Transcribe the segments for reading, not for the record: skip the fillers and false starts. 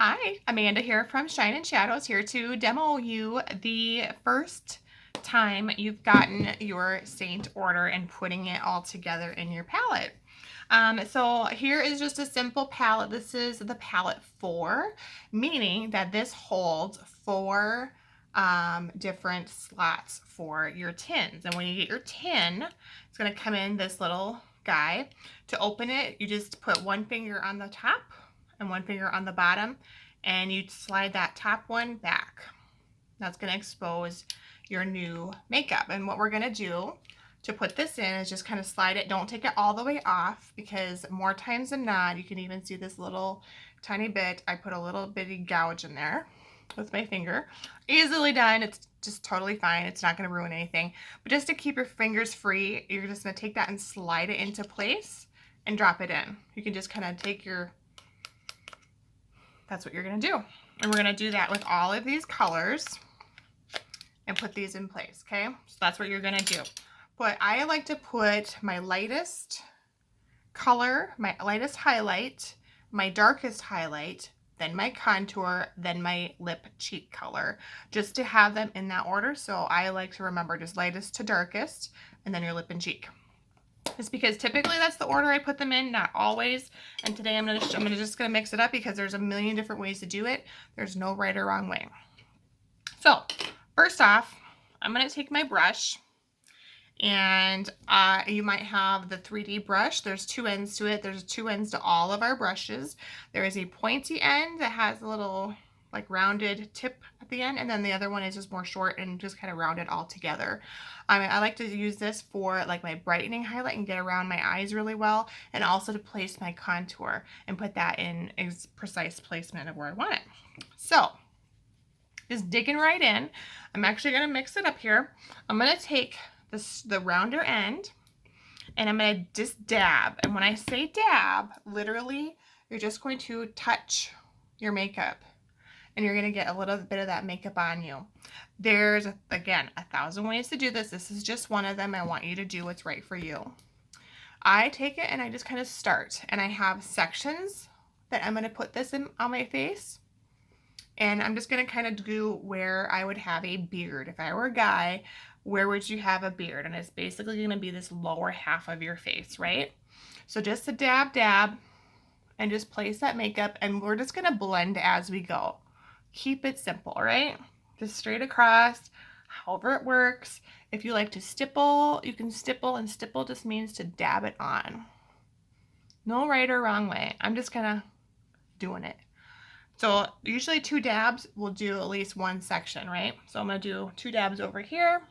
Hi, Amanda here from Shine and Shadows, here to demo you the first time you've gotten your Saint order and putting it all together in your palette. So here is just a simple palette. This is the palette 4, meaning that this holds 4 different slots for your tins. And when you get your tin, it's going to come in this little guy. To open it, you just put one finger on the top and one finger on the bottom, and you slide that top one back. That's going to expose your new makeup. And what we're going to do to put this in is just kind of slide it. Don't take it all the way off, because more times than not, you can even see this little tiny bit. I put a little bitty gouge in there with my finger. Easily done. It's just totally fine. It's not going to ruin anything. But just to keep your fingers free, you're just going to take that and slide it into place and drop it in. You can just kind of take your, that's what you're going to do. And we're going to do that with all of these colors and put these in place, okay? So that's what you're going to do. But I like to put my lightest color, my lightest highlight, my darkest highlight, then my contour, then my lip cheek color, just to have them in that order. So I like to remember just lightest to darkest, and then your lip and cheek. It's because typically that's the order I put them in, not always. And today I'm just gonna mix it up, because there's a million different ways to do it. There's no right or wrong way. So first off, I'm gonna take my brush, and you might have the 3D brush. There's 2 ends to it. There's 2 ends to all of our brushes. There is a pointy end that has a little like rounded tip at the end, and then the other one is just more short and just kind of rounded all together. I like to use this for like my brightening highlight and get around my eyes really well, and also to place my contour and put that in a precise placement of where I want it. So just digging right in. I'm actually going to mix it up here. I'm going to take the rounder end, and I'm going to just dab. And when I say dab, literally, you're just going to touch your makeup, and you're going to get a little bit of that makeup on you. There's, again, 1,000 ways to do this. This is just one of them. I want you to do what's right for you. I take it and I just kind of start, and I have sections that I'm going to put this in on my face. And I'm just going to kind of do where I would have a beard. If I were a guy, where would you have a beard? And it's basically going to be this lower half of your face, right? So just a dab, and just place that makeup, and we're just going to blend as we go. Keep it simple, right? Just straight across, however it works. If you like to stipple, you can stipple, and stipple just means to dab it on. No right or wrong way. I'm just kind of doing it. So usually 2 dabs will do at least one section, right? So I'm going to do 2 dabs over here.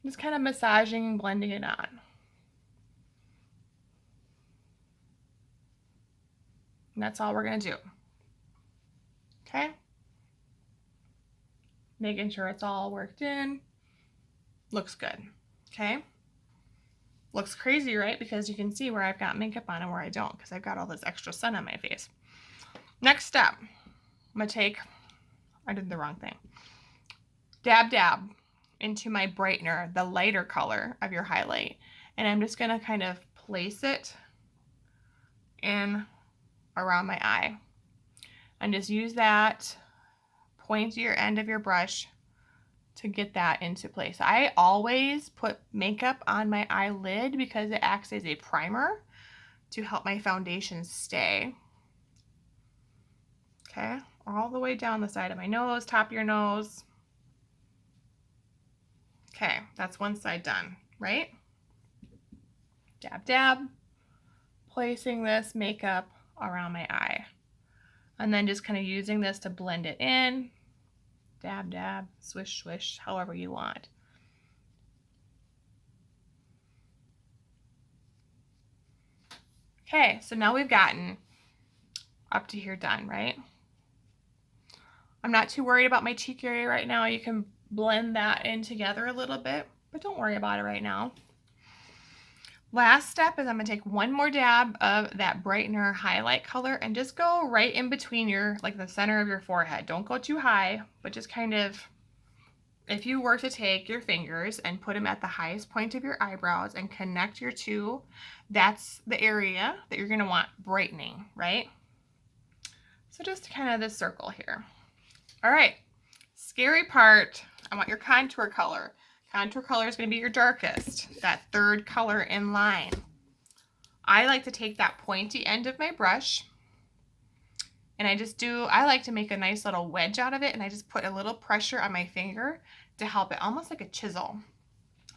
Just kind of massaging and blending it on. And that's all we're going to do. Okay? Making sure it's all worked in. Looks good. Okay? Looks crazy, right? Because you can see where I've got makeup on and where I don't, because I've got all this extra sun on my face. Next step, I'm going to take, I did the wrong thing. Dab into my brightener, the lighter color of your highlight. And I'm just going to kind of place it in around my eye. And just use that pointier end of your brush to get that into place. I always put makeup on my eyelid because it acts as a primer to help my foundation stay. Okay, all the way down the side of my nose, top of your nose. Okay, that's one side done, right? Dab, placing this makeup around my eye. And then just kind of using this to blend it in. Dab, swish, swish, however you want. Okay, so now we've gotten up to here done, right? I'm not too worried about my cheek area right now. You can blend that in together a little bit, but don't worry about it right now. Last step is I'm going to take one more dab of that brightener highlight color and just go right in between your, like the center of your forehead. Don't go too high, but just kind of, if you were to take your fingers and put them at the highest point of your eyebrows and connect your 2, that's the area that you're going to want brightening, right? So just kind of this circle here. All right, scary part, I want your contour color. Contour color is going to be your darkest, that third color in line. I like to take that pointy end of my brush and I like to make a nice little wedge out of it, and I just put a little pressure on my finger to help it, almost like a chisel.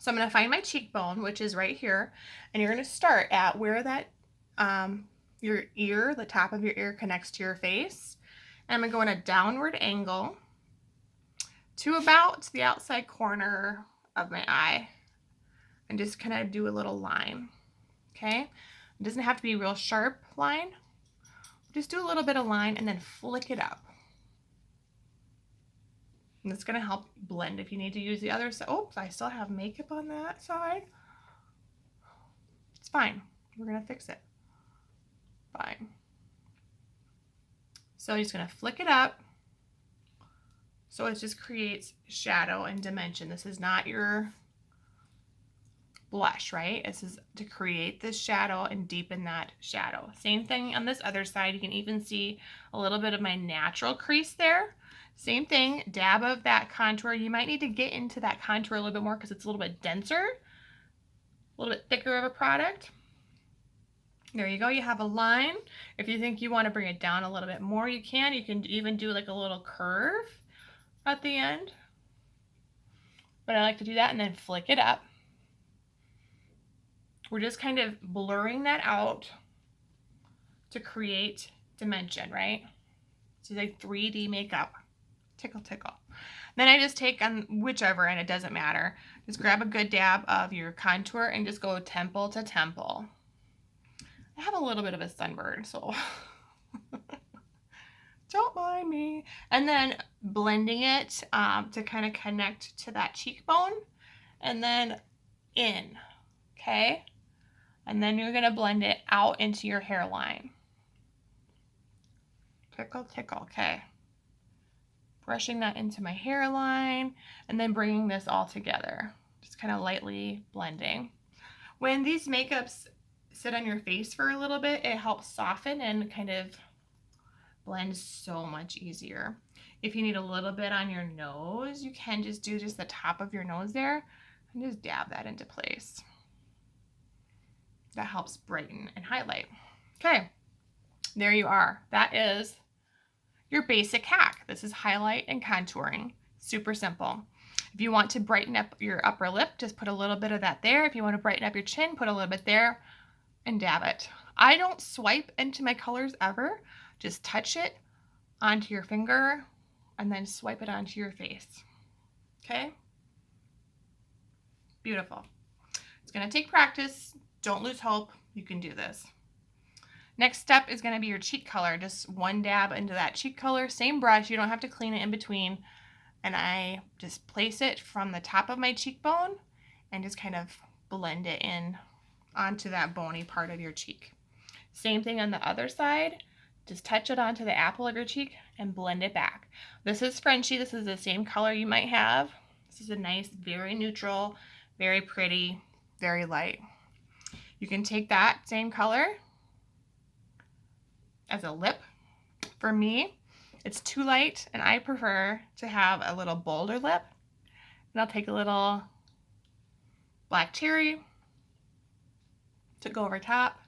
So I'm going to find my cheekbone, which is right here, and you're going to start at where that your ear, the top of your ear connects to your face. And I'm going to go in a downward angle to about the outside corner of my eye and just kind of do a little line. Okay? It doesn't have to be a real sharp line. Just do a little bit of line and then flick it up. And it's going to help blend if you need to use the other side. Oops, I still have makeup on that side. It's fine. We're going to fix it. Fine. So you're just going to flick it up. So it just creates shadow and dimension. This is not your blush, right? This is to create this shadow and deepen that shadow. Same thing on this other side. You can even see a little bit of my natural crease there. Same thing, dab of that contour. You might need to get into that contour a little bit more because it's a little bit denser, a little bit thicker of a product. There you go, you have a line. If you think you want to bring it down a little bit more, you can. You can even do like a little curve at the end. But I like to do that and then flick it up. We're just kind of blurring that out to create dimension, right? So like 3D makeup. Tickle, tickle. Then I just take on whichever, and it doesn't matter. Just grab a good dab of your contour and just go temple to temple. I have a little bit of a sunburn, so don't mind me. And then blending it to kind of connect to that cheekbone and then in, okay? And then you're going to blend it out into your hairline. Tickle, tickle, okay. Brushing that into my hairline and then bringing this all together. Just kind of lightly blending. When these makeups sit on your face for a little bit, it helps soften and kind of blend so much easier. If you need a little bit on your nose, you can just do just the top of your nose there and just dab that into place. That helps brighten and highlight. Okay, there you are. That is your basic hack. This is highlight and contouring. Super simple. If you want to brighten up your upper lip, just put a little bit of that there. If you want to brighten up your chin, put a little bit there and dab it. I don't swipe into my colors ever. Just touch it onto your finger and then swipe it onto your face. Okay? Beautiful. It's going to take practice. Don't lose hope. You can do this. Next step is going to be your cheek color. Just one dab into that cheek color. Same brush. You don't have to clean it in between. And I just place it from the top of my cheekbone and just kind of blend it in onto that bony part of your cheek. Same thing on the other side. Just touch it onto the apple of your cheek and blend it back. This is Frenchy. This is the same color you might have. This is a nice, very neutral, very pretty, very light. You can take that same color as a lip. For me, it's too light, and I prefer to have a little bolder lip. And I'll take a little black cherry to go over top.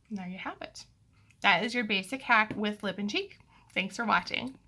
And there you have it. That is your basic hack with lip and cheek. Thanks for watching.